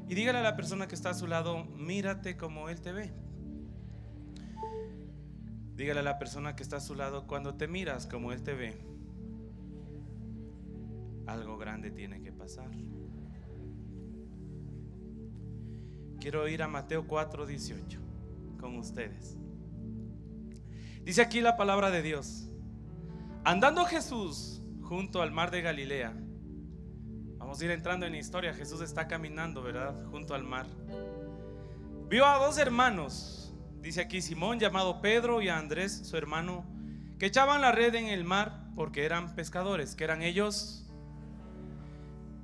Y dígale a la persona que está a su lado: mírate como Él te ve. Dígale a la persona que está a su lado: cuando te miras como Él te ve, algo grande tiene que pasar. Quiero ir a Mateo 4:18 con ustedes. Dice aquí la palabra de Dios: andando Jesús junto al mar de Galilea. Vamos a ir entrando en la historia. Jesús está caminando, ¿verdad?, junto al mar. Vio a dos hermanos, dice aquí, Simón llamado Pedro y a Andrés su hermano, que echaban la red en el mar porque eran pescadores. ¿Qué eran ellos?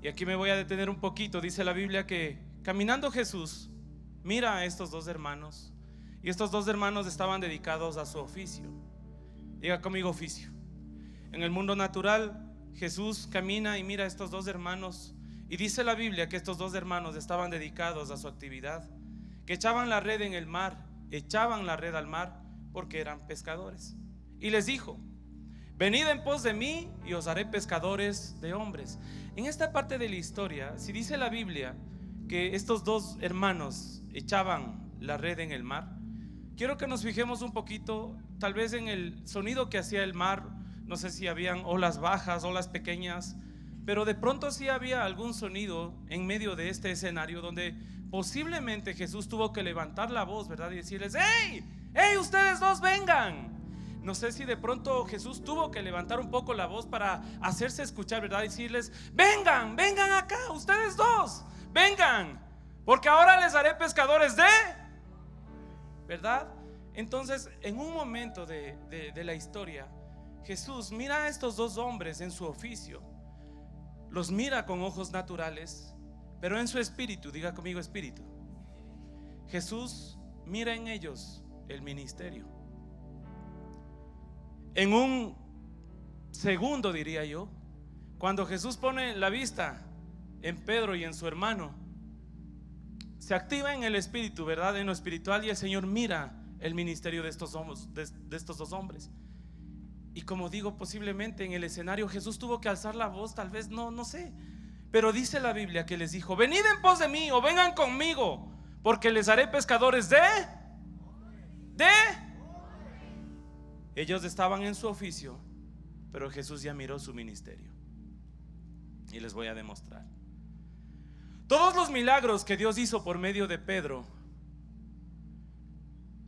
Y aquí me voy a detener un poquito. Dice la Biblia que caminando Jesús mira a estos dos hermanos, y estos dos hermanos estaban dedicados a su oficio. Diga conmigo: oficio. En el mundo natural, Jesús camina y mira a estos dos hermanos, y dice la Biblia que estos dos hermanos estaban dedicados a su actividad, que echaban la red en el mar, echaban la red al mar porque eran pescadores. Y les dijo: venid en pos de mí y os haré pescadores de hombres. En esta parte de la historia, si dice la Biblia que estos dos hermanos echaban la red en el mar, quiero que nos fijemos un poquito, tal vez en el sonido que hacía el mar. No sé si habían olas bajas, olas pequeñas, pero de pronto sí había algún sonido en medio de este escenario donde posiblemente Jesús tuvo que levantar la voz, ¿verdad?, y decirles: ¡hey! ¡Hey! Ustedes dos vengan. No sé si de pronto Jesús tuvo que levantar un poco la voz para hacerse escuchar, ¿verdad?, y decirles: vengan, vengan acá, ustedes dos, vengan, porque ahora les haré pescadores de, ¿verdad? Entonces, en un momento de la historia, Jesús mira a estos dos hombres en su oficio, los mira con ojos naturales, pero en su espíritu, diga conmigo: espíritu. Jesús mira en ellos el ministerio. En un segundo, diría yo, cuando Jesús pone la vista en Pedro y en su hermano, se activa en el espíritu, ¿verdad?, en lo espiritual, y el Señor mira el ministerio de estos dos hombres. Y como digo, posiblemente en el escenario Jesús tuvo que alzar la voz, tal vez, no sé, pero dice la Biblia que les dijo: venid en pos de mí o vengan conmigo, porque les haré pescadores de. Ellos estaban en su oficio, pero Jesús ya miró su ministerio. Y les voy a demostrar. Todos los milagros que Dios hizo por medio de Pedro,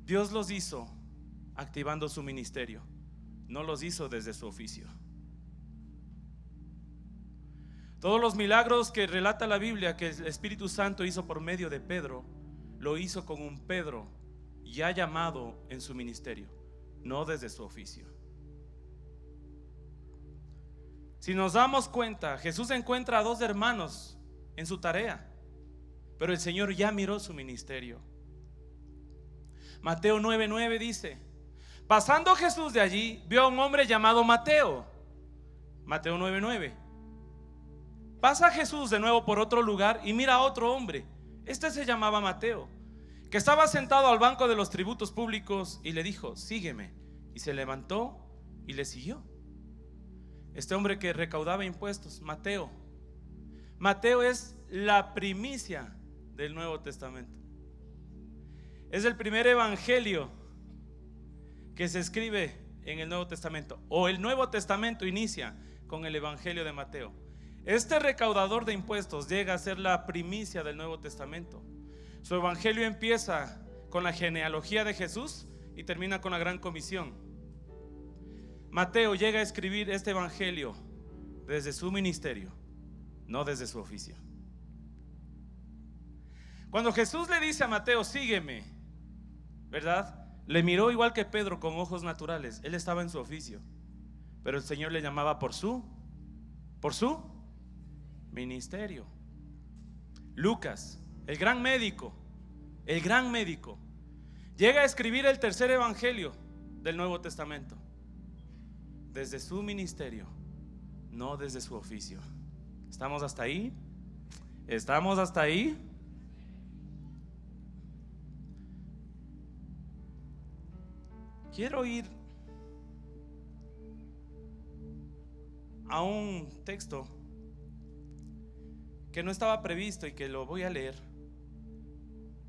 Dios los hizo activando su ministerio, no los hizo desde su oficio. Todos los milagros que relata la Biblia que el Espíritu Santo hizo por medio de Pedro, lo hizo con un Pedro ya llamado en su ministerio, no desde su oficio. Si nos damos cuenta, Jesús encuentra a dos hermanos en su tarea, pero el Señor ya miró su ministerio. Mateo 9:9 dice: pasando Jesús de allí, vio a un hombre llamado Mateo. Mateo 9:9. Pasa Jesús de nuevo por otro lugar y mira a otro hombre. Este se llamaba Mateo, que estaba sentado al banco de los tributos públicos, y le dijo: sígueme. Y se levantó y le siguió. Este hombre que recaudaba impuestos, Mateo. Mateo es la primicia del Nuevo Testamento. Es el primer evangelio que se escribe en el Nuevo Testamento, o el Nuevo Testamento inicia con el evangelio de Mateo. Este recaudador de impuestos llega a ser la primicia del Nuevo Testamento. Su evangelio empieza con la genealogía de Jesús y termina con la gran comisión. Mateo llega a escribir este evangelio desde su ministerio, no desde su oficio. Cuando Jesús le dice a Mateo: sígueme, ¿verdad?, le miró igual que Pedro, con ojos naturales. Él estaba en su oficio, pero el Señor le llamaba por su ministerio. Lucas, el gran médico, llega a escribir el tercer evangelio del Nuevo Testamento desde su ministerio, no desde su oficio. ¿Estamos hasta ahí? ¿Estamos hasta ahí? Quiero ir a un texto que no estaba previsto y que lo voy a leer.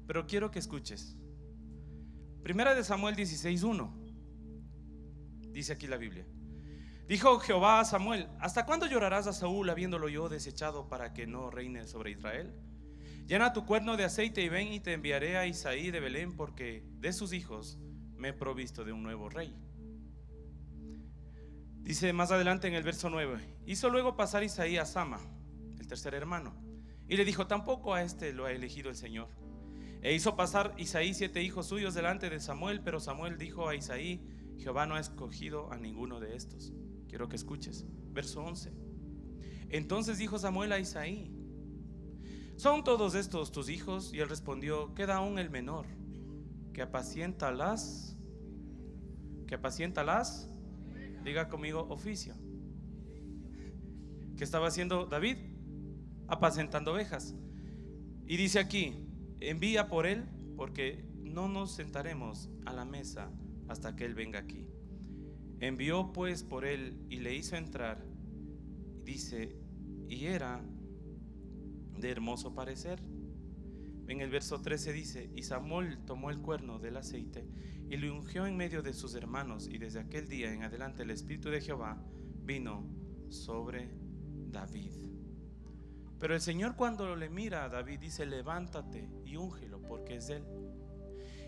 pero quiero que escuches. Primera de Samuel 16:1. Dice aquí la Biblia: dijo Jehová a Samuel: ¿hasta cuándo llorarás a Saúl, habiéndolo yo desechado, para que no reine sobre Israel? Llena tu cuerno de aceite y ven, y te enviaré a Isaí de Belén, porque de sus hijos me he provisto de un nuevo rey. Dice más adelante en el verso 9: hizo luego pasar Isaí a Sama, el tercer hermano, y le dijo: tampoco a este lo ha elegido el Señor. E hizo pasar Isaí 7 hijos suyos delante de Samuel, pero Samuel dijo a Isaí: Jehová no ha escogido a ninguno de estos. Quiero que escuches, verso 11. Entonces dijo Samuel a Isaí: ¿son todos estos tus hijos? Y él respondió: queda aún el menor, que apacienta las, diga conmigo, oficio. ¿Qué estaba haciendo David? Apacentando ovejas. Y dice aquí: envía por él, porque no nos sentaremos a la mesa hasta que él venga aquí. Envió pues por él y le hizo entrar. Dice: y era de hermoso parecer. En el verso 13 dice: y Samuel tomó el cuerno del aceite y lo ungió en medio de sus hermanos, y desde aquel día en adelante el Espíritu de Jehová vino sobre David. Pero el Señor, cuando le mira a David, dice: levántate y úngelo, porque es de él.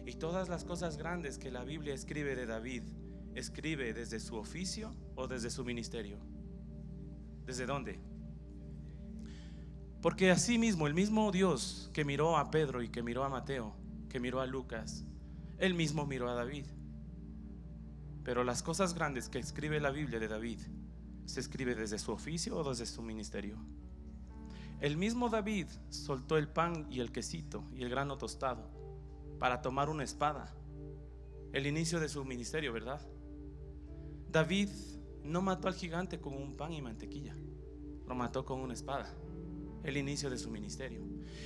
Y todas las cosas grandes que la Biblia escribe de David, ¿escribe desde su oficio o desde su ministerio? ¿Desde dónde? Porque así mismo, el mismo Dios que miró a Pedro y que miró a Mateo, que miró a Lucas, él mismo miró a David. Pero las cosas grandes que escribe la Biblia de David, ¿se escribe desde su oficio o desde su ministerio? El mismo David soltó el pan y el quesito y el grano tostado para tomar una espada. El inicio de su ministerio, ¿verdad? David no mató al gigante con un pan y mantequilla, lo mató con una espada. El inicio de su ministerio.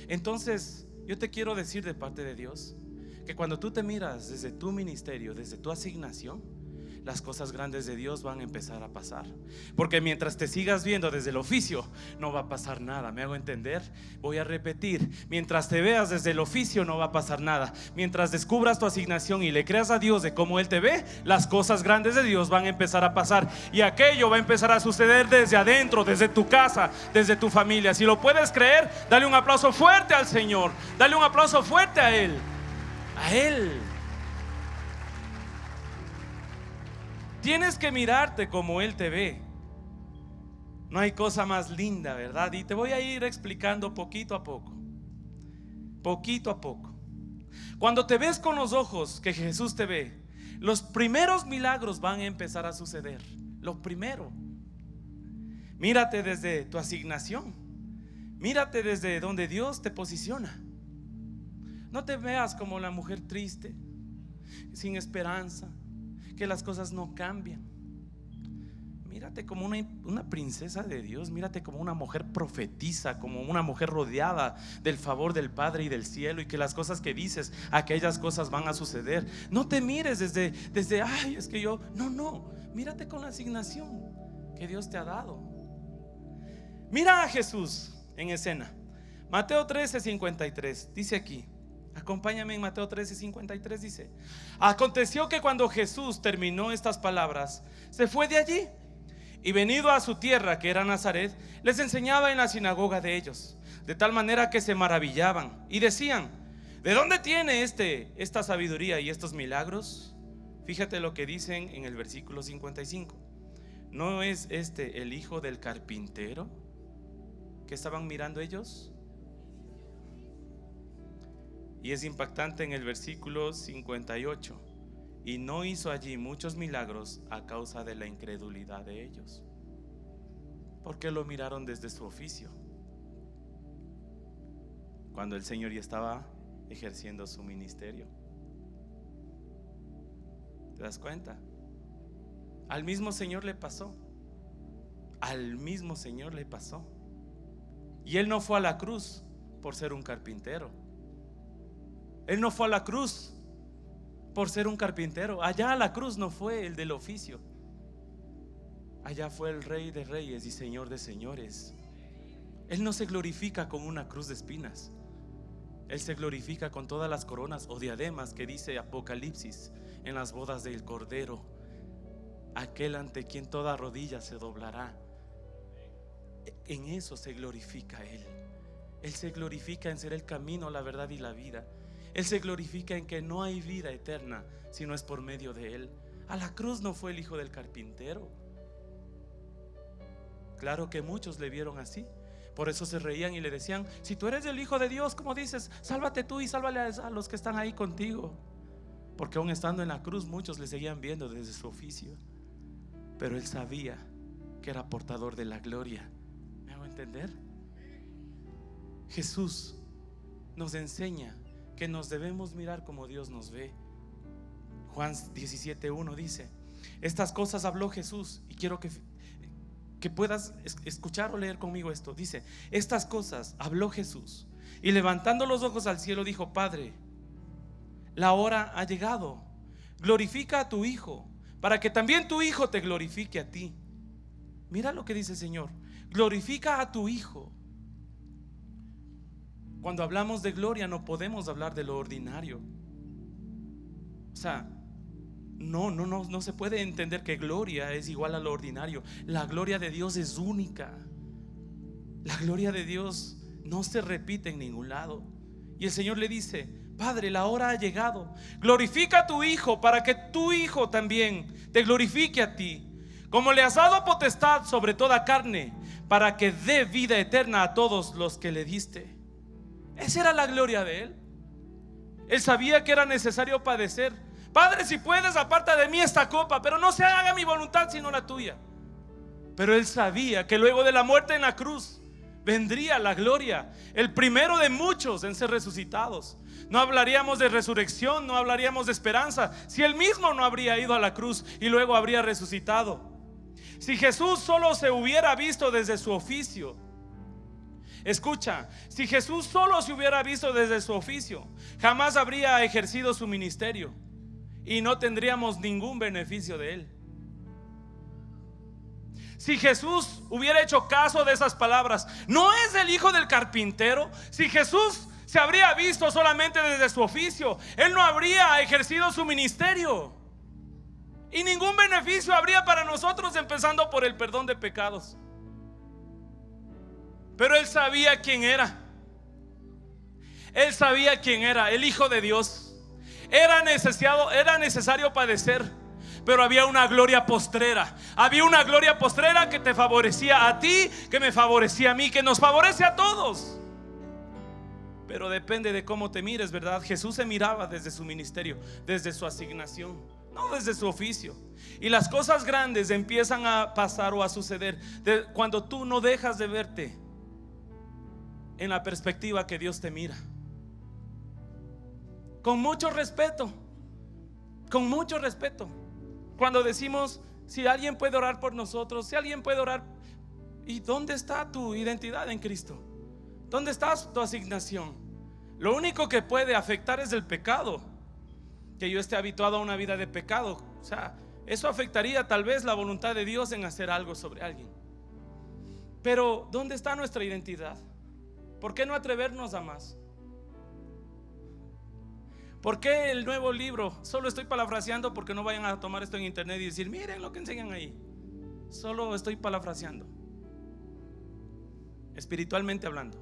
Entonces yo te quiero decir de parte de Dios que cuando tú te miras desde tu ministerio, desde tu asignación, las cosas grandes de Dios van a empezar a pasar. Porque mientras te sigas viendo desde el oficio, no va a pasar nada. ¿Me hago entender? Voy a repetir: mientras te veas desde el oficio, no va a pasar nada. Mientras descubras tu asignación y le creas a Dios de cómo Él te ve, las cosas grandes de Dios van a empezar a pasar. Y aquello va a empezar a suceder desde adentro, desde tu casa, desde tu familia. Si lo puedes creer, dale un aplauso fuerte al Señor. Dale un aplauso fuerte a Él. A Él. Tienes que mirarte como Él te ve. No hay cosa más linda, ¿verdad? Y te voy a ir explicando poquito a poco. Poquito a poco. Cuando te ves con los ojos que Jesús te ve, los primeros milagros van a empezar a suceder. Lo primero. Mírate desde tu asignación. Mírate desde donde Dios te posiciona. No te veas como la mujer triste, sin esperanza, que las cosas no cambian. Mírate como una princesa de Dios. Mírate como una mujer profetisa, como una mujer rodeada del favor del Padre y del cielo, y que las cosas que dices, aquellas cosas van a suceder. No te mires desde ay, es que yo, no, mírate con la asignación que Dios te ha dado. Mira a Jesús en escena. Mateo 13:53 dice aquí. Acompáñame en Mateo 13:53. Dice: aconteció que cuando Jesús terminó estas palabras, se fue de allí, y venido a su tierra, que era Nazaret, les enseñaba en la sinagoga de ellos, de tal manera que se maravillaban y decían: ¿de dónde tiene esta sabiduría y estos milagros? Fíjate lo que dicen en el versículo 55. ¿No es este el hijo del carpintero? ¿Qué estaban mirando ellos? Y es impactante en el versículo 58: y no hizo allí muchos milagros a causa de la incredulidad de ellos, porque lo miraron desde su oficio, cuando el Señor ya estaba ejerciendo su ministerio. ¿Te das cuenta? Al mismo Señor le pasó. Al mismo Señor le pasó. Y Él no fue a la cruz por ser un carpintero. Él no fue a la cruz por ser un carpintero. Allá a la cruz no fue el del oficio. Allá fue el Rey de Reyes y Señor de Señores. Él no se glorifica con una cruz de espinas. Él se glorifica con todas las coronas o diademas que dice Apocalipsis en las bodas del Cordero, aquel ante quien toda rodilla se doblará. En eso se glorifica Él. Él se glorifica en ser el camino, la verdad y la vida. Él se glorifica en que no hay vida eterna si no es por medio de Él. A la cruz no fue el hijo del carpintero. Claro que muchos le vieron así. Por eso se reían y le decían: si tú eres el hijo de Dios, ¿cómo dices? Sálvate tú y sálvale a los que están ahí contigo. Porque aún estando en la cruz, muchos le seguían viendo desde su oficio. Pero Él sabía que era portador de la gloria. ¿Me hago entender? Jesús nos enseña que nos debemos mirar como Dios nos ve. Juan 17:1 dice: estas cosas habló Jesús. Y quiero que puedas escuchar o leer conmigo esto. Dice: estas cosas habló Jesús, y levantando los ojos al cielo dijo: Padre, la hora ha llegado, glorifica a tu Hijo, para que también tu Hijo te glorifique a ti. Mira lo que dice el Señor: glorifica a tu Hijo. Cuando hablamos de gloria no podemos hablar de lo ordinario. O sea, no se puede entender que gloria es igual a lo ordinario. La gloria de Dios es única. La gloria de Dios no se repite en ningún lado. Y el Señor le dice: Padre, la hora ha llegado, glorifica a tu Hijo, para que tu Hijo también te glorifique a ti, como le has dado potestad sobre toda carne, para que dé vida eterna a todos los que le diste. Esa era la gloria de Él. Él sabía que era necesario padecer. Padre, si puedes, aparta de mí esta copa, pero no se haga mi voluntad sino la tuya. Pero Él sabía que luego de la muerte en la cruz vendría la gloria, el primero de muchos en ser resucitados. No hablaríamos de resurrección, no hablaríamos de esperanza si Él mismo no habría ido a la cruz y luego habría resucitado. Si Jesús solo se hubiera visto desde su oficio, escucha, si Jesús solo se hubiera visto desde su oficio, jamás habría ejercido su ministerio y no tendríamos ningún beneficio de Él. Si Jesús hubiera hecho caso de esas palabras: no es el hijo del carpintero. Si Jesús se habría visto solamente desde su oficio, Él no habría ejercido su ministerio y ningún beneficio habría para nosotros, empezando por el perdón de pecados. Pero Él sabía quién era. Él sabía quién era, el Hijo de Dios. Era necesario padecer, pero había una gloria postrera. Había una gloria postrera que te favorecía a ti, que me favorecía a mí, que nos favorece a todos. Pero depende de cómo te mires, ¿verdad? Jesús se miraba desde su ministerio, desde su asignación, no desde su oficio. Y las cosas grandes empiezan a pasar o a suceder cuando tú no dejas de verte en la perspectiva que Dios te mira. Con mucho respeto, con mucho respeto. Cuando decimos: si alguien puede orar por nosotros, si alguien puede orar. ¿Y dónde está tu identidad en Cristo? ¿Dónde está tu asignación? Lo único que puede afectar es el pecado. Que yo esté habituado a una vida de pecado, o sea, eso afectaría tal vez la voluntad de Dios en hacer algo sobre alguien. Pero ¿dónde está nuestra identidad? ¿Por qué no atrevernos a más? ¿Por qué el nuevo libro? Solo estoy parafraseando, porque no vayan a tomar esto en internet y decir: miren lo que enseñan ahí. Solo estoy parafraseando, espiritualmente hablando.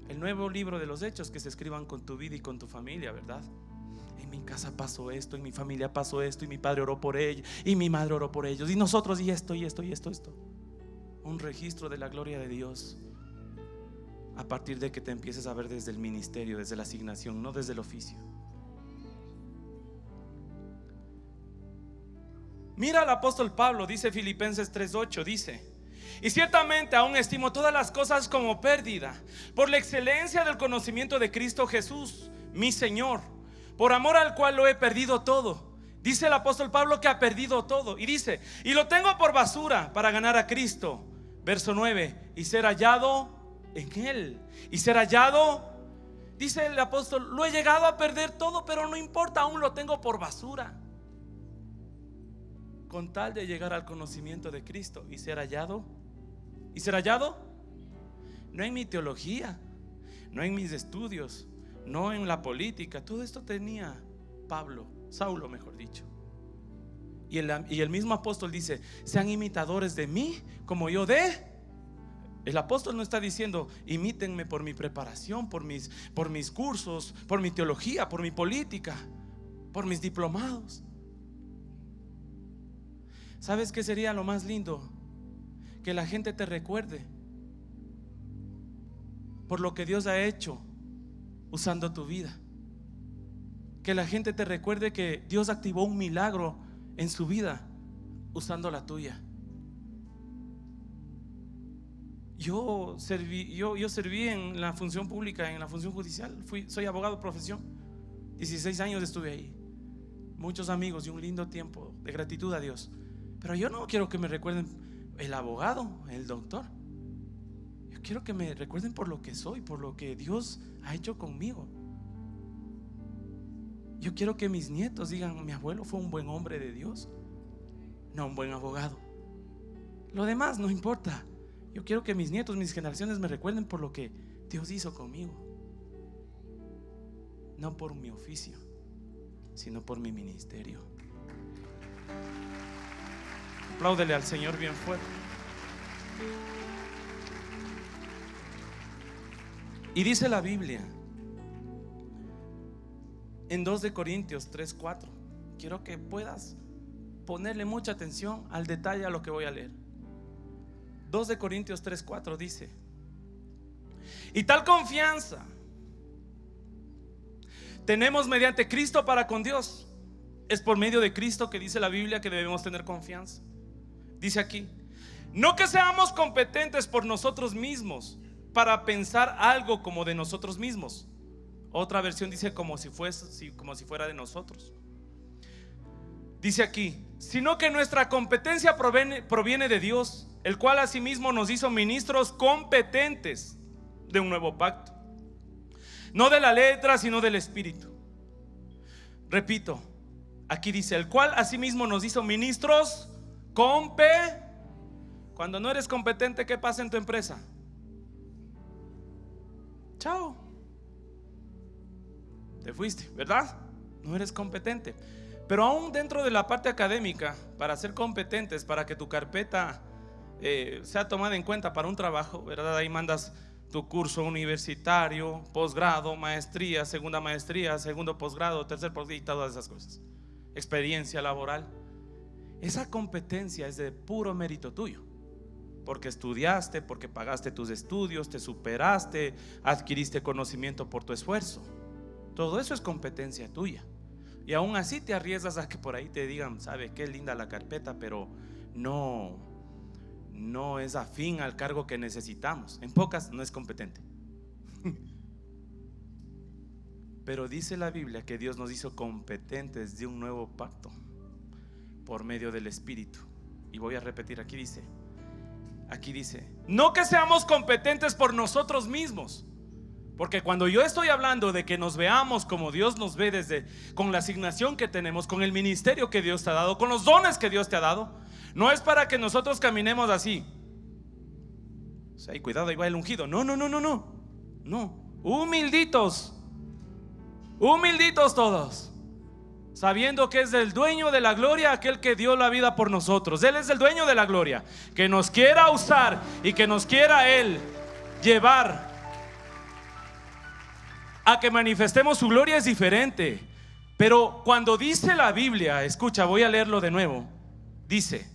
El nuevo libro de los hechos que se escriban con tu vida y con tu familia, ¿verdad? En mi casa pasó esto, en mi familia pasó esto, y mi padre oró por ellos, y mi madre oró por ellos, y nosotros, y esto. Un registro de la gloria de Dios, a partir de que te empieces a ver desde el ministerio, desde la asignación, no desde el oficio. Mira al apóstol Pablo, dice Filipenses 3:8, dice: y ciertamente aún estimo todas las cosas como pérdida por la excelencia del conocimiento de Cristo Jesús, mi Señor, por amor al cual lo he perdido todo. Dice el apóstol Pablo que ha perdido todo, y dice: y lo tengo por basura para ganar a Cristo. Verso 9: y ser hallado en Él. Y ser hallado, dice el apóstol: lo he llegado a perder todo, pero no importa, aún lo tengo por basura, con tal de llegar al conocimiento de Cristo y ser hallado. ¿Y ser hallado? No en mi teología, no en mis estudios, no en la política. Todo esto tenía Saulo mejor dicho. Y el mismo apóstol dice: sean imitadores de mí como yo de. El apóstol no está diciendo: imítenme por mi preparación, por mis cursos, por mi teología, por mi política, por mis diplomados. ¿Sabes qué sería lo más lindo? Que la gente te recuerde por lo que Dios ha hecho usando tu vida. Que la gente te recuerde que Dios activó un milagro en su vida usando la tuya. Yo serví en la función pública, en la función judicial. Soy abogado de profesión. 16 años estuve ahí. Muchos amigos y un lindo tiempo de gratitud a Dios. Pero yo no quiero que me recuerden el abogado, el doctor. Yo quiero que me recuerden por lo que soy, por lo que Dios ha hecho conmigo. Yo quiero que mis nietos digan: mi abuelo fue un buen hombre de Dios, no un buen abogado. Lo demás no importa. Yo quiero que mis nietos, mis generaciones me recuerden por lo que Dios hizo conmigo, no por mi oficio, sino por mi ministerio. Apláudele al Señor bien fuerte. Y dice la Biblia en 2 de Corintios 3:4. Quiero que puedas ponerle mucha atención al detalle a lo que voy a leer. 2 de Corintios 3:4 dice: y tal confianza tenemos mediante Cristo para con Dios. Es por medio de Cristo que dice la Biblia que debemos tener confianza. Dice aquí: no que seamos competentes por nosotros mismos para pensar algo como de nosotros mismos. Otra versión dice como si fuera de nosotros. Dice aquí: sino que nuestra competencia proviene de Dios, el cual asimismo nos hizo ministros competentes de un nuevo pacto, no de la letra sino del espíritu. Repito, aquí dice: el cual asimismo nos hizo ministros Cuando no eres competente, ¿qué pasa en tu empresa? Chao, te fuiste, ¿verdad? No eres competente. Pero aún dentro de la parte académica, para ser competentes, para que tu carpeta sea tomada en cuenta para un trabajo, ¿verdad? Ahí mandas tu curso universitario, posgrado, maestría, segunda maestría, segundo posgrado, tercer posgrado y todas esas cosas. Experiencia laboral. Esa competencia es de puro mérito tuyo, porque estudiaste, porque pagaste tus estudios, te superaste, adquiriste conocimiento por tu esfuerzo. Todo eso es competencia tuya. Y aún así te arriesgas a que por ahí te digan: sabe qué linda la carpeta, pero no es afín al cargo que necesitamos. En pocas, no es competente. Pero dice la Biblia que Dios nos hizo competentes de un nuevo pacto por medio del Espíritu. Y voy a repetir, aquí dice: no que seamos competentes por nosotros mismos. Porque cuando yo estoy hablando de que nos veamos como Dios nos ve, con la asignación que tenemos, con el ministerio que Dios te ha dado, con los dones que Dios te ha dado, no es para que nosotros caminemos así. O sea, y cuidado, ahí va el ungido. No. Humilditos todos, sabiendo que es el dueño de la gloria, aquel que dio la vida por nosotros. Él es el dueño de la gloria, que nos quiera usar y que nos quiera Él llevar a que manifestemos su gloria es diferente. Pero cuando dice la Biblia, escucha, voy a leerlo de nuevo. Dice: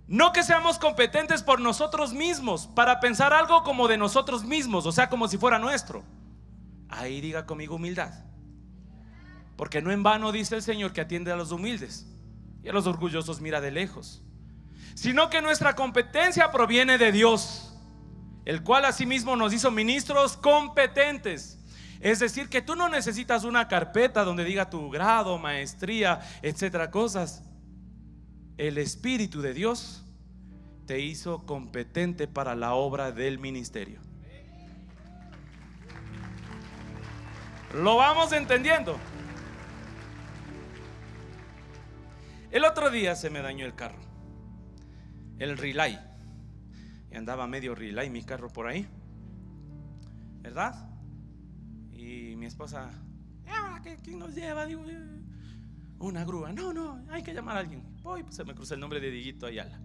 no que seamos competentes por nosotros mismos para pensar algo como de nosotros mismos, o sea, como si fuera nuestro. Ahí diga conmigo: humildad. Porque no en vano dice el Señor que atiende a los humildes y a los orgullosos mira de lejos. Sino que nuestra competencia proviene de Dios, el cual asimismo nos hizo ministros competentes. Es decir, que tú no necesitas una carpeta donde diga tu grado, maestría, etcétera, cosas. El Espíritu de Dios te hizo competente para la obra del ministerio. ¿Lo vamos entendiendo? El otro día se me dañó el carro, el relay, y andaba medio relay mi carro por ahí. ¿verdad? Y mi esposa, ¿quién nos lleva? Digo, una grúa. No, hay que llamar a alguien. Pues se me cruza el nombre de Dieguito Ayala.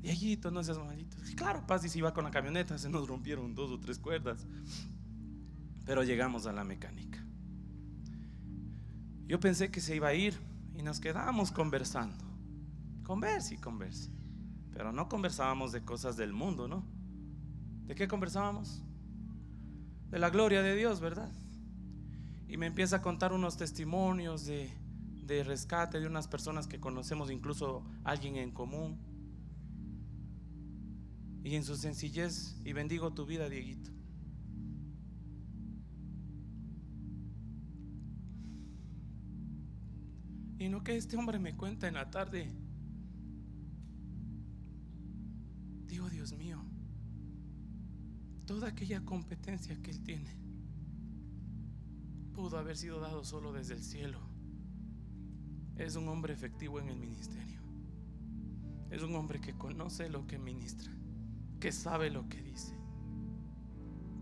Dieguito, no seas malito. Claro, Paz, y si iba con la camioneta, se nos rompieron 2 o 3 cuerdas. Pero llegamos a la mecánica. Yo pensé que se iba a ir y nos quedábamos conversando. Conversa y conversa. Pero no conversábamos de cosas del mundo, ¿no? ¿De qué conversábamos? De la gloria de Dios, ¿verdad? Y me empieza a contar unos testimonios de rescate de unas personas que conocemos, incluso alguien en común. Y en su sencillez, y bendigo tu vida, Dieguito. Y no que este hombre me cuenta en la tarde. Digo, Dios mío, toda aquella competencia que él tiene pudo haber sido dado solo desde el cielo. Es un hombre efectivo en el ministerio. Es un hombre que conoce lo que ministra, que sabe lo que dice,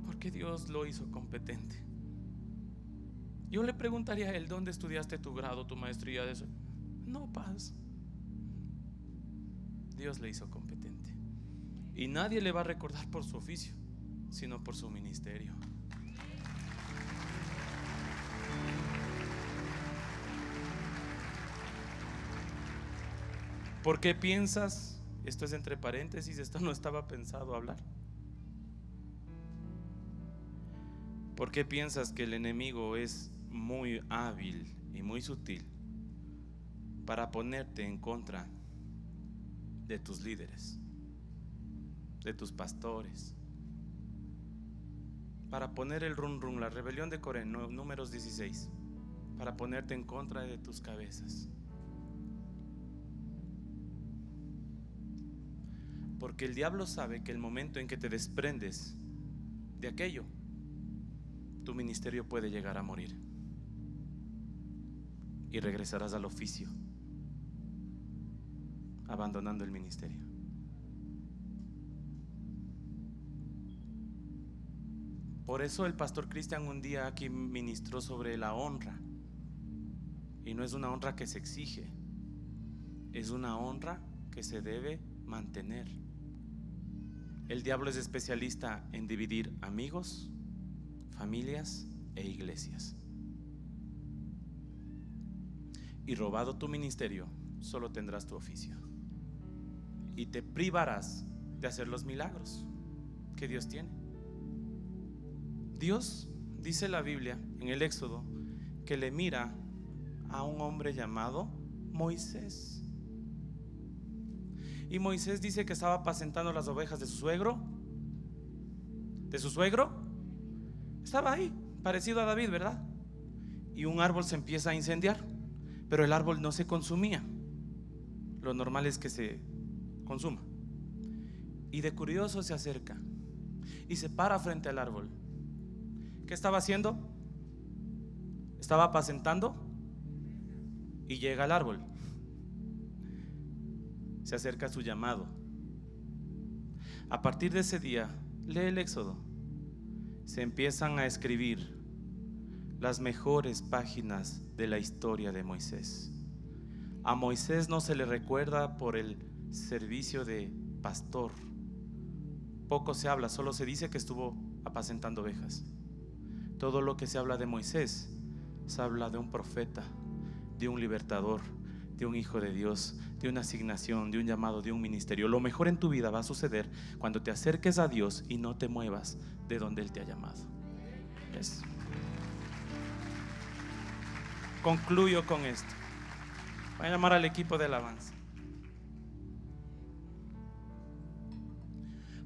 porque Dios lo hizo competente. Yo le preguntaría a él: ¿dónde estudiaste tu grado, tu maestría de eso? No, Paz. Dios le hizo competente. Y nadie le va a recordar por su oficio, sino por su ministerio. ¿Por qué piensas? Esto es entre paréntesis, esto no estaba pensado hablar. ¿Por qué piensas que el enemigo es muy hábil y muy sutil para ponerte en contra de tus líderes, de tus pastores, para poner el run, la rebelión de Coré, Números 16, para ponerte en contra de tus cabezas? Porque el diablo sabe que el momento en que te desprendes de aquello, tu ministerio puede llegar a morir y regresarás al oficio, abandonando el ministerio. Por eso el pastor Cristian un día aquí ministró sobre la honra. Y no es una honra que se exige, es una honra que se debe mantener. El diablo es especialista en dividir amigos, familias e iglesias. Y robado tu ministerio, solo tendrás tu oficio. Y te privarás de hacer los milagros que Dios tiene. Dios, dice la Biblia en el Éxodo, que le mira a un hombre llamado Moisés. Y Moisés dice que estaba apacentando las ovejas de su suegro. ¿De su suegro? Estaba ahí, parecido a David, ¿verdad? Y un árbol se empieza a incendiar, pero el árbol no se consumía. Lo normal es que se consuma. Y de curioso se acerca y se para frente al árbol. ¿Qué estaba haciendo? Estaba apacentando. Y llega al árbol. Se acerca a su llamado. A partir de ese día, lee el Éxodo, se empiezan a escribir las mejores páginas de la historia de Moisés. A Moisés no se le recuerda por el servicio de pastor. Poco se habla, solo se dice que estuvo apacentando ovejas. Todo lo que se habla de Moisés se habla de un profeta, de un libertador, de un hijo de Dios, de una asignación, de un llamado, de un ministerio. Lo mejor en tu vida va a suceder cuando te acerques a Dios y no te muevas de donde Él te ha llamado. Yes. Concluyo con esto. Voy a llamar al equipo de alabanza.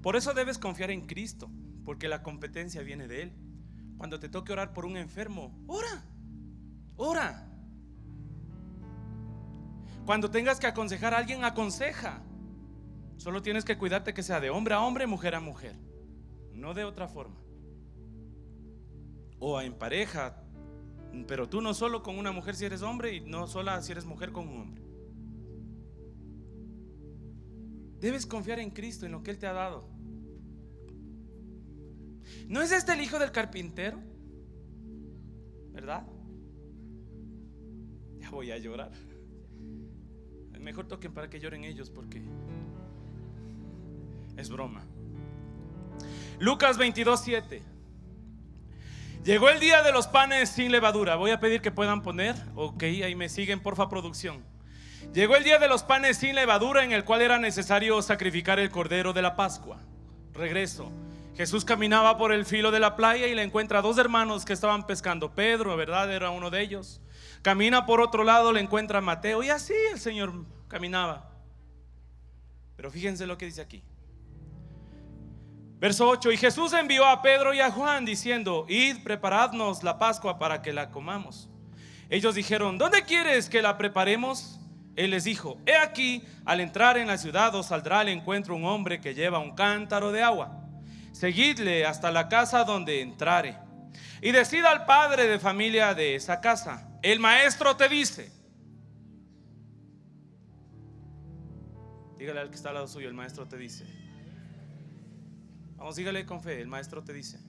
Por eso debes confiar en Cristo, porque la competencia viene de Él. Cuando te toque orar por un enfermo, ora. Cuando tengas que aconsejar a alguien, aconseja. Solo tienes que cuidarte que sea de hombre a hombre, mujer a mujer, no de otra forma. O en pareja, pero tú no solo con una mujer si eres hombre, y no sola si eres mujer con un hombre. Debes confiar en Cristo, en lo que Él te ha dado. ¿No es este el hijo del carpintero? ¿Verdad? Ya voy a llorar. Mejor toquen para que lloren ellos, porque es broma. Lucas 22:7. Llegó el día de los panes sin levadura. Voy a pedir que puedan poner. Ok, ahí me siguen, porfa, producción. Llegó el día de los panes sin levadura, en el cual era necesario sacrificar el cordero de la Pascua. Regreso. Jesús caminaba por el filo de la playa y le encuentra a dos hermanos que estaban pescando. Pedro, ¿verdad? Era uno de ellos. Camina por otro lado, le encuentra a Mateo, y así el Señor caminaba. Pero fíjense lo que dice aquí. Verso 8. Y Jesús envió a Pedro y a Juan diciendo: id, preparadnos la Pascua para que la comamos. Ellos dijeron: ¿dónde quieres que la preparemos? Él les dijo: he aquí, al entrar en la ciudad os saldrá al encuentro un hombre que lleva un cántaro de agua. Seguidle hasta la casa donde entrare, y decid al padre de familia de esa casa: el maestro te dice. Dígale al que está al lado suyo: el maestro te dice. Vamos, dígale con fe: el maestro te dice.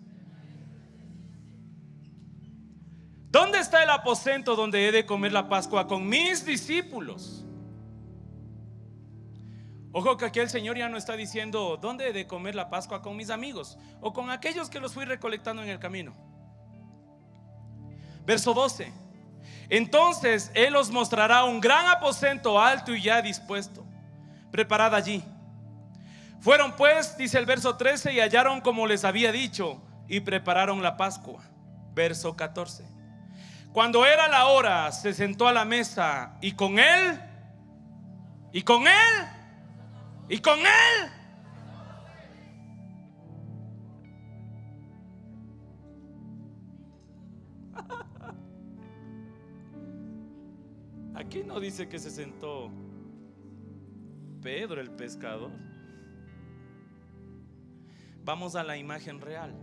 ¿Dónde está el aposento donde he de comer la Pascua con mis discípulos? Ojo que aquí el Señor ya no está diciendo: ¿dónde he de comer la Pascua con mis amigos o con aquellos que los fui recolectando en el camino? Verso 12. Entonces Él os mostrará un gran aposento alto y ya dispuesto, preparad allí. Fueron pues, dice el verso 13, y hallaron como les había dicho, y prepararon la Pascua. Verso 14. Cuando era la hora, se sentó a la mesa, y con él, y con él, y con él. Aquí no dice que se sentó Pedro el pescador. Vamos a la imagen real.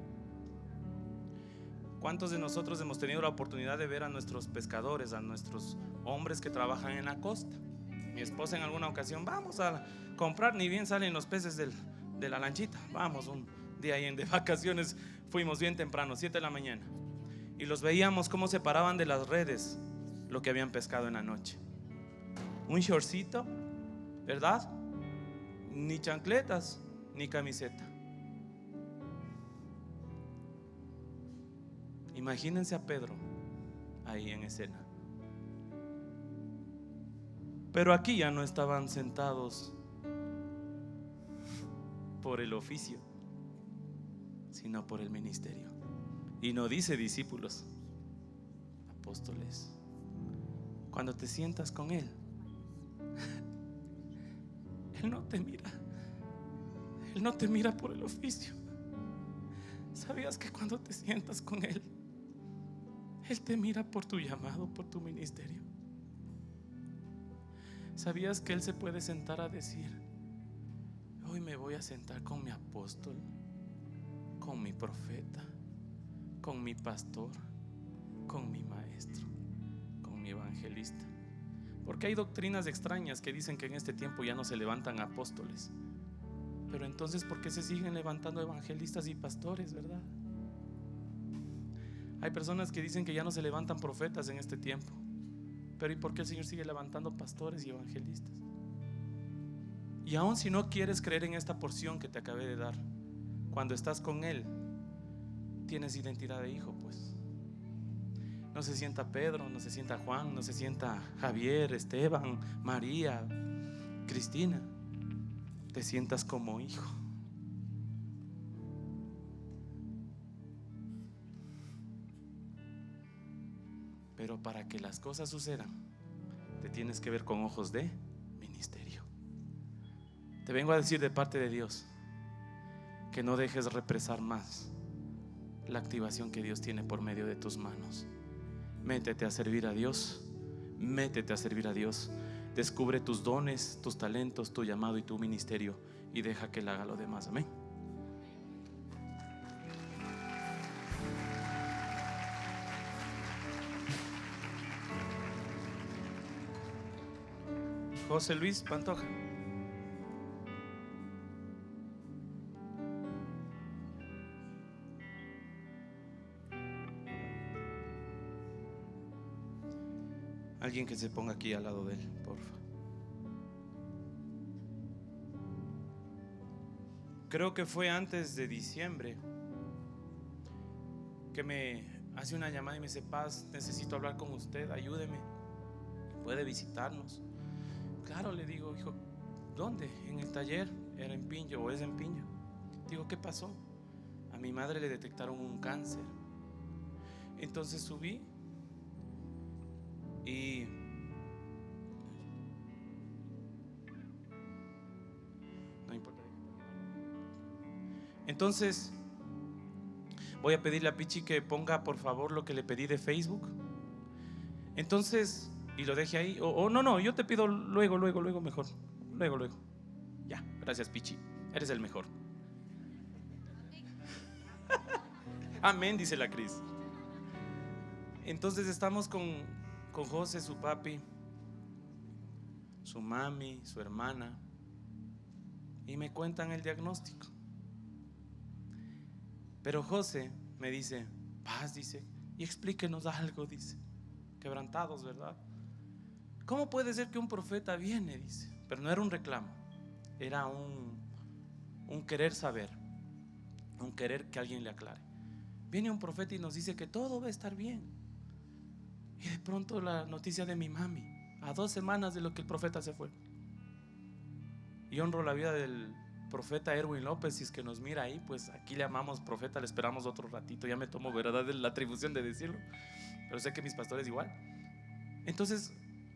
¿Cuántos de nosotros hemos tenido la oportunidad de ver a nuestros pescadores, a nuestros hombres que trabajan en la costa? Mi esposa en alguna ocasión: vamos a comprar, ni bien salen los peces de la lanchita. Vamos un día ahí de vacaciones, fuimos bien temprano, 7 de la mañana, y los veíamos cómo se paraban de las redes lo que habían pescado en la noche. Un shortcito, ¿verdad? Ni chancletas, ni camiseta. Imagínense a Pedro ahí en escena. Pero aquí ya no estaban sentados por el oficio, sino por el ministerio. Y no dice discípulos, apóstoles. Cuando te sientas con Él, Él no te mira. Él no te mira por el oficio. ¿Sabías que cuando te sientas con Él, Él te mira por tu llamado, por tu ministerio? ¿Sabías que Él se puede sentar a decir: hoy me voy a sentar con mi apóstol, con mi profeta, con mi pastor, con mi maestro, con mi evangelista? Porque hay doctrinas extrañas que dicen que en este tiempo ya no se levantan apóstoles. Pero entonces, ¿por qué se siguen levantando evangelistas y pastores, verdad? Hay personas que dicen que ya no se levantan profetas en este tiempo. Pero ¿y por qué el Señor sigue levantando pastores y evangelistas? Y aun si no quieres creer en esta porción que te acabé de dar, cuando estás con Él, tienes identidad de hijo, pues. No se sienta Pedro, no se sienta Juan, no se sienta Javier, Esteban, María, Cristina. Te sientas como hijo. Pero para que las cosas sucedan, te tienes que ver con ojos de ministerio. Te vengo a decir de parte de Dios que no dejes represar más la activación que Dios tiene por medio de tus manos. Métete a servir a Dios. Métete a servir a Dios. Descubre tus dones, tus talentos, tu llamado y tu ministerio, y deja que Él haga lo demás. Amén. José Luis Pantoja. Alguien que se ponga aquí al lado de él, por favor. Creo que fue antes de diciembre que me hace una llamada y me dice: Paz, necesito hablar con usted, ayúdeme, puede visitarnos. Claro, le digo: hijo, ¿dónde? En el taller. Era en Pinjo, o es en Pinjo. Digo: ¿qué pasó? A mi madre le detectaron un cáncer. Entonces subí y no importa. Entonces voy a pedirle a Pichi que ponga por favor lo que le pedí de Facebook. Entonces, y lo deje ahí. No, yo te pido luego mejor. Luego. Ya, gracias Pichi, eres el mejor. Amén, dice la Cris. Entonces estamos con José, su papi, su mami, su hermana, y me cuentan el diagnóstico. Pero José me dice: Paz, dice, y explíquenos algo, dice, quebrantados, ¿verdad? ¿Cómo puede ser que un profeta viene? Dice, pero no era un reclamo, era un querer saber, un querer que alguien le aclare. Viene un profeta y nos dice que todo va a estar bien. Y de pronto la noticia de mi mami, a 2 semanas de lo que el profeta se fue. Y honro la vida del profeta Erwin López. Si es que nos mira ahí, pues aquí le amamos profeta, le esperamos otro ratito. Ya me tomo, verdad, la atribución de decirlo, pero sé que mis pastores igual. Entonces,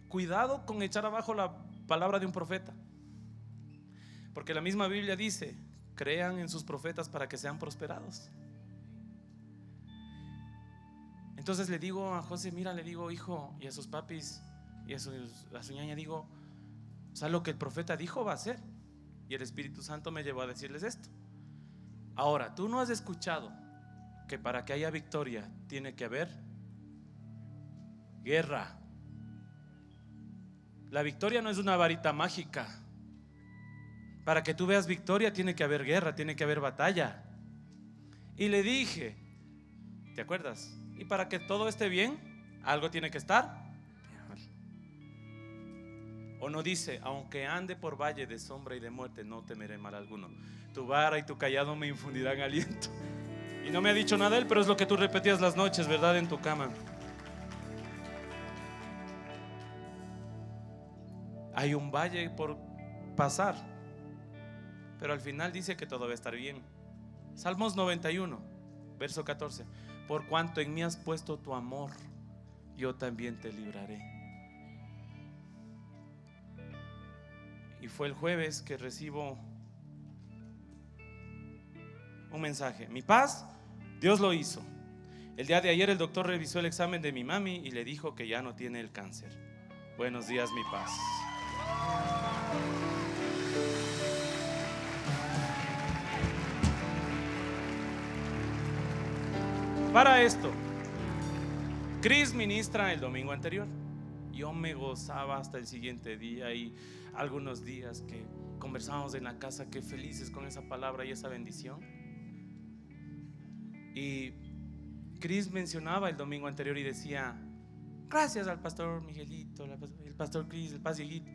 cuidado con echar abajo la palabra de un profeta, porque la misma Biblia dice: crean en sus profetas para que sean prosperados. Entonces le digo a José: mira, le digo, hijo, y a sus papis y a su ñaña, digo, o sea, lo que el profeta dijo va a ser. Y el Espíritu Santo me llevó a decirles esto. Ahora, tú no has escuchado que para que haya victoria tiene que haber guerra. La victoria no es una varita mágica. Para que tú veas victoria tiene que haber guerra, tiene que haber batalla. Y le dije: ¿te acuerdas? Y para que todo esté bien, algo tiene que estar. O no dice: aunque ande por valle de sombra y de muerte, no temeré mal alguno. Tu vara y tu callado me infundirán aliento. Y no me ha dicho nada él, pero es lo que tú repetías las noches, ¿verdad? En tu cama. Hay un valle por pasar, pero al final dice que todo va a estar bien. Salmos 91, verso 14. Por cuanto en mí has puesto tu amor, yo también te libraré. Y fue el jueves que recibo un mensaje: mi paz, Dios lo hizo. El día de ayer el doctor revisó el examen de mi mami y le dijo que ya no tiene el cáncer. Buenos días, mi paz. Para esto, Cris ministra el domingo anterior. Yo me gozaba hasta el siguiente día, y algunos días que conversábamos en la casa, que felices con esa palabra y esa bendición. Y Cris mencionaba el domingo anterior y decía: gracias al pastor Miguelito, el pastor Cris, el pastor Dieguito,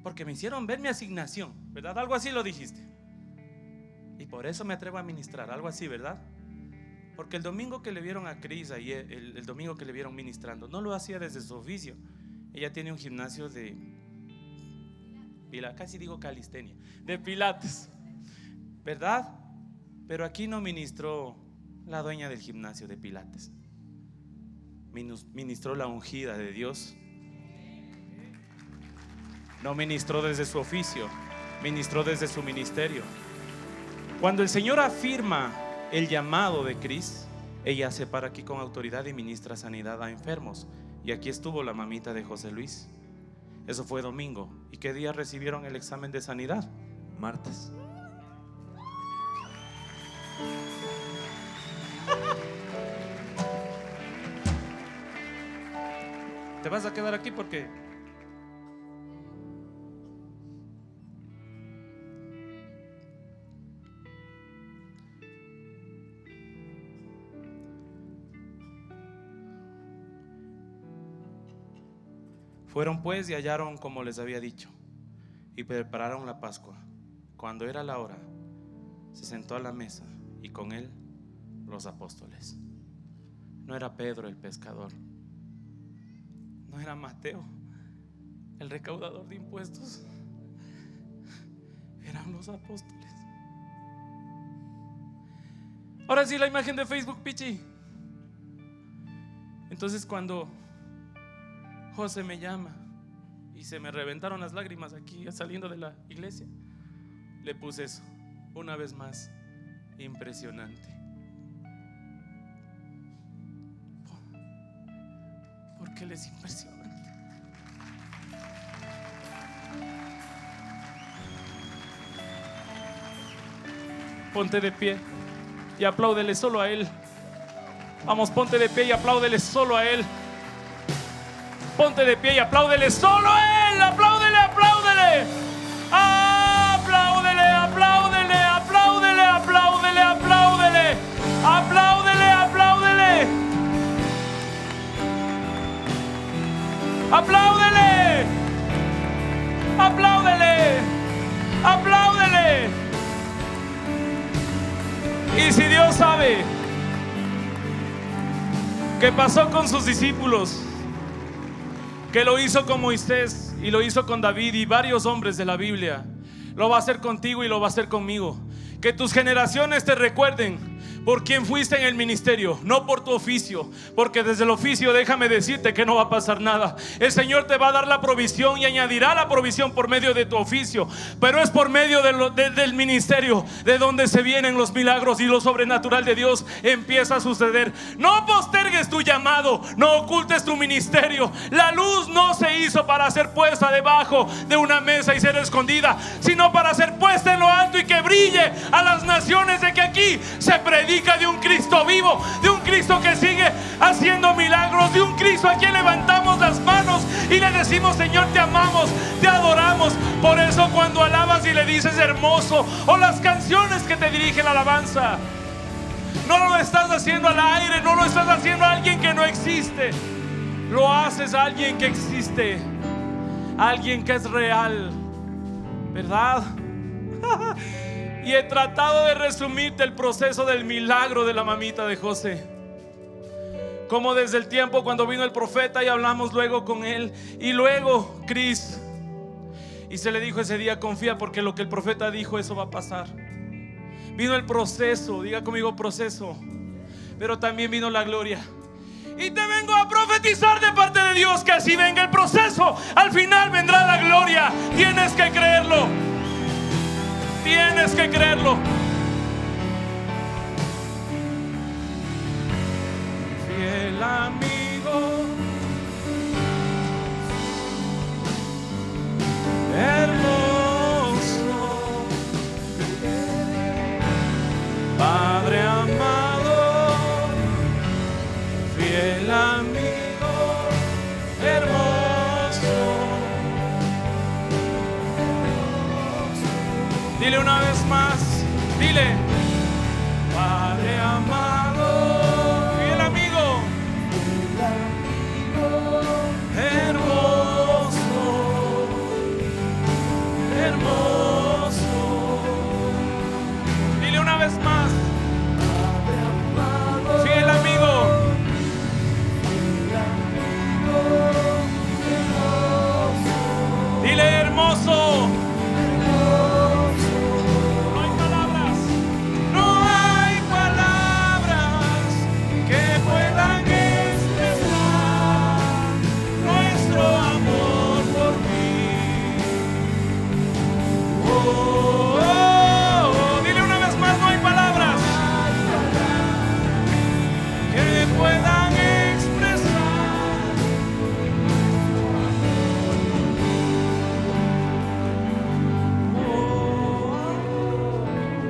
porque me hicieron ver mi asignación, ¿verdad? Algo así lo dijiste. Y por eso me atrevo a ministrar, algo así, ¿verdad? Porque el domingo que le vieron a Cris, el domingo que le vieron ministrando, no lo hacía desde su oficio. Ella tiene un gimnasio de casi digo calistenia, de pilates, ¿verdad? Pero aquí no ministró la dueña del gimnasio de pilates, ministró la ungida de Dios. No ministró desde su oficio, ministró desde su ministerio. Cuando el Señor afirma el llamado de Cris, ella se para aquí con autoridad y ministra sanidad a enfermos. Y aquí estuvo la mamita de José Luis. Eso fue domingo. ¿Y qué día recibieron el examen de sanidad? Martes. Te vas a quedar aquí porque Fueron pues y hallaron como les había dicho, y prepararon la Pascua. Cuando era la hora, se sentó a la mesa y con él los apóstoles. No era Pedro el pescador, no era Mateo el recaudador de impuestos, eran los apóstoles. Ahora sí, la imagen de Facebook, Pichi. Entonces cuando José me llama y se me reventaron las lágrimas aquí saliendo de la iglesia, le puse eso, una vez más, impresionante. Porque Él es impresionante. Ponte de pie y apláudele solo a Él. Vamos, ponte de pie y apláudele solo a Él. Ponte de pie y apláudele solo a Él. Apláudele, apláudele. Apláudele, apláudele, apláudele, apláudele, apláudele. Apláudele, apláudele. Apláudele. Apláudele. Apláudele. Y si Dios sabe qué pasó con sus discípulos, que lo hizo con Moisés y lo hizo con David y varios hombres de la Biblia, lo va a hacer contigo y lo va a hacer conmigo. Que tus generaciones te recuerden por quién fuiste en el ministerio, no por tu oficio, porque desde el oficio déjame decirte que no va a pasar nada. El Señor te va a dar la provisión y añadirá la provisión por medio de tu oficio, pero es por medio del ministerio de donde se vienen los milagros y lo sobrenatural de Dios empieza a suceder. No postergues tu llamado, no ocultes tu ministerio. La luz no se hizo para ser puesta debajo de una mesa y ser escondida, sino para ser puesta en lo alto y que brille a las naciones de que aquí se predica de un Cristo vivo, de un Cristo que sigue haciendo milagros, de un Cristo a quien levantamos las manos y le decimos: Señor, te amamos, te adoramos. Por eso cuando alabas y le dices hermoso, o las canciones que te dirigen la alabanza, no lo estás haciendo al aire, no lo estás haciendo a alguien que no existe, lo haces a alguien que existe, a alguien que es real, ¿verdad? Y he tratado de resumirte el proceso del milagro de la mamita de José. Como desde el tiempo cuando vino el profeta y hablamos luego con él, y luego Cris, y se le dijo ese día: confía, porque lo que el profeta dijo, eso va a pasar. Vino el proceso, diga conmigo proceso, pero también vino la gloria. Y te vengo a profetizar de parte de Dios que así venga el proceso, al final vendrá la gloria. Tienes que creerlo. Tienes que creerlo. Fiel amigo, hermoso, Padre amado, fiel amigo, hermoso. Dile una vez más, dile: Padre amado, fiel amigo, hermoso, hermoso. Dile una vez más: fiel amigo, dile hermoso.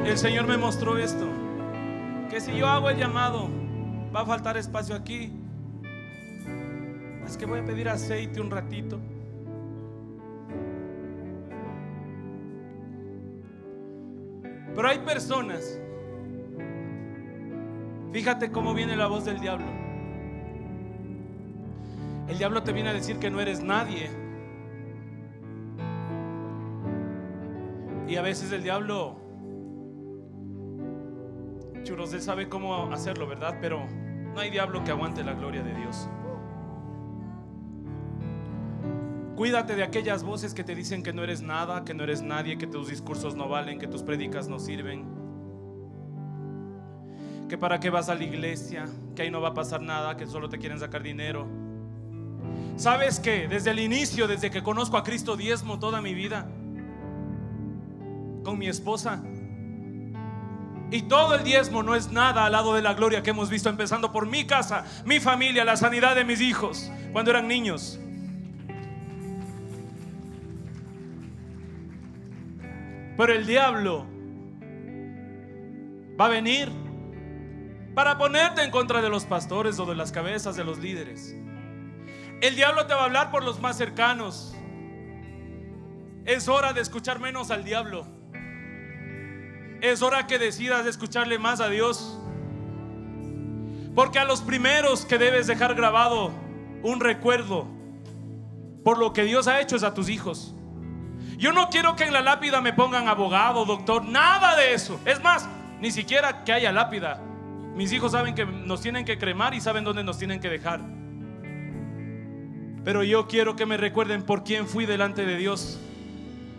El Señor me mostró esto, que si yo hago el llamado, va a faltar espacio aquí. Es que voy a pedir aceite un ratito. Pero hay personas, fíjate cómo viene la voz del diablo. El diablo te viene a decir que no eres nadie. Y a veces el diablo, churros, él sabe cómo hacerlo, ¿verdad? Pero no hay diablo que aguante la gloria de Dios. Cuídate de aquellas voces que te dicen que no eres nada, que no eres nadie, que tus discursos no valen, que tus prédicas no sirven, que para qué vas a la iglesia, que ahí no va a pasar nada, que solo te quieren sacar dinero. ¿Sabes qué? Desde el inicio, desde que conozco a Cristo, diezmo toda mi vida con mi esposa. Y todo el diezmo no es nada al lado de la gloria que hemos visto, empezando por mi casa, mi familia, la sanidad de mis hijos cuando eran niños. Pero el diablo va a venir para ponerte en contra de los pastores o de las cabezas de los líderes. El diablo te va a hablar por los más cercanos. Es hora de escuchar menos al diablo. Es hora que decidas escucharle más a Dios. Porque a los primeros que debes dejar grabado un recuerdo por lo que Dios ha hecho es a tus hijos. Yo no quiero que en la lápida me pongan abogado, doctor, nada de eso. Es más, ni siquiera que haya lápida. Mis hijos saben que nos tienen que cremar y saben dónde nos tienen que dejar. Pero yo quiero que me recuerden por quién fui delante de Dios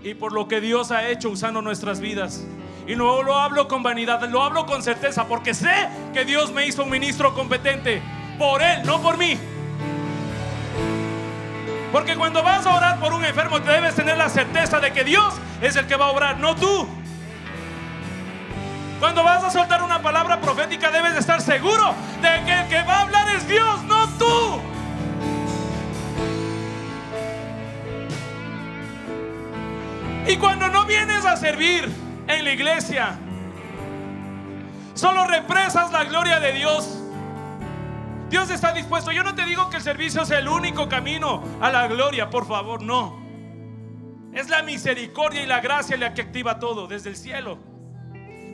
y por lo que Dios ha hecho usando nuestras vidas. Y no lo hablo con vanidad, lo hablo con certeza, porque sé que Dios me hizo un ministro competente por Él, no por mí. Porque cuando vas a orar por un enfermo, te debes tener la certeza de que Dios es el que va a obrar, no tú. Cuando vas a soltar una palabra profética, debes de estar seguro de que el que va a hablar es Dios, no tú. Y cuando no vienes a servir en la iglesia, solo represas la gloria de Dios. Dios está dispuesto. Yo no te digo que el servicio es el único camino a la gloria, por favor, no. Es la misericordia y la gracia la que activa todo desde el cielo.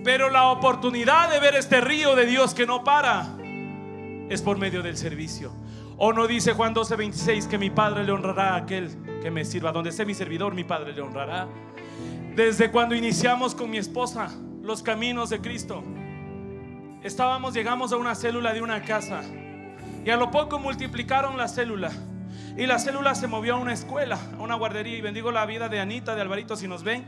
Pero la oportunidad de ver este río de Dios que no para es por medio del servicio. ¿O no dice Juan 12:26 que mi Padre le honrará a aquel que me sirva? Donde esté mi servidor, mi Padre le honrará. Desde cuando iniciamos con mi esposa los caminos de Cristo, llegamos a una célula de una casa, y a lo poco multiplicaron la célula, y la célula se movió a una escuela, a una guardería. Y bendigo la vida de Anita, de Alvarito, si nos ven.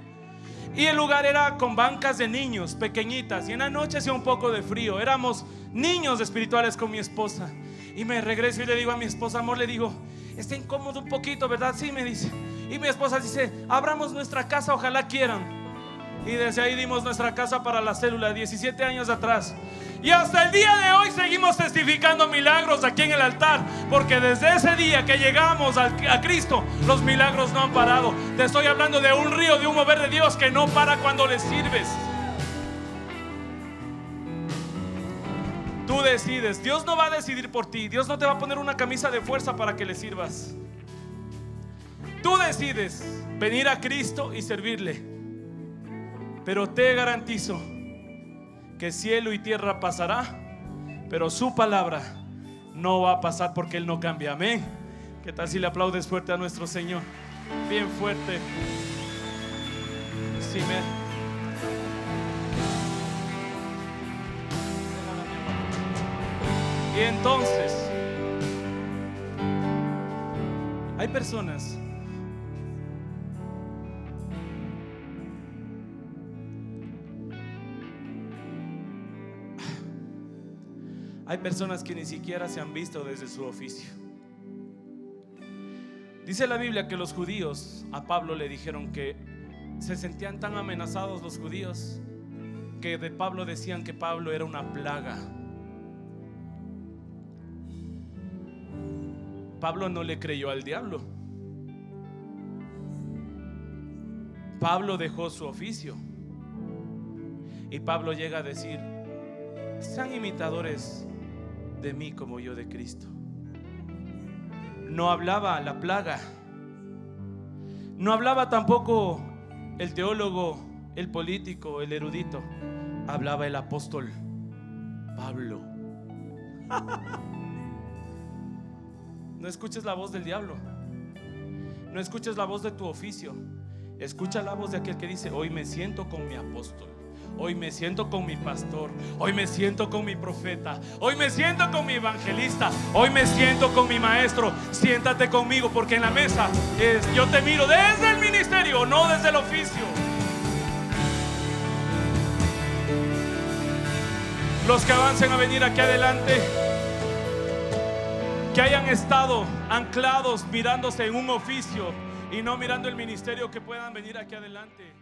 Y el lugar era con bancas de niños pequeñitas, y en la noche hacía un poco de frío. Éramos niños espirituales con mi esposa. Y me regreso y le digo a mi esposa, amor, le digo, está incómodo un poquito, ¿verdad? Sí, me dice. Y mi esposa dice, abramos nuestra casa, ojalá quieran. Y desde ahí dimos nuestra casa para la célula 17 años atrás. Y hasta el día de hoy seguimos testificando milagros aquí en el altar, porque desde ese día que llegamos a Cristo, los milagros no han parado. Te estoy hablando de un río, de un mover de Dios que no para cuando le sirves. Tú decides. Dios no va a decidir por ti. Dios no te va a poner una camisa de fuerza para que le sirvas. Tú decides venir a Cristo y servirle. Pero te garantizo que cielo y tierra pasará, pero su palabra no va a pasar, porque Él no cambia. Amén. ¿Qué tal si le aplaudes fuerte a nuestro Señor? Bien fuerte. Sí, Y entonces hay personas que ni siquiera se han visto desde su oficio. Dice la Biblia que los judíos a Pablo le dijeron que se sentían tan amenazados los judíos que de Pablo decían que Pablo era una plaga. Pablo no le creyó al diablo. Pablo dejó su oficio. Y Pablo llega a decir, sean imitadores de mí como yo de Cristo. No hablaba la plaga, no hablaba tampoco el teólogo, el político, el erudito. Hablaba el apóstol Pablo. No escuches la voz del diablo. No escuches la voz de tu oficio. Escucha la voz de aquel que dice: hoy me siento con mi apóstol, hoy me siento con mi pastor, hoy me siento con mi profeta, hoy me siento con mi evangelista, hoy me siento con mi maestro. Siéntate conmigo, porque en la mesa yo te miro desde el ministerio, no desde el oficio. Los que avancen a venir aquí adelante, que hayan estado anclados mirándose en un oficio y no mirando el ministerio, que puedan venir aquí adelante.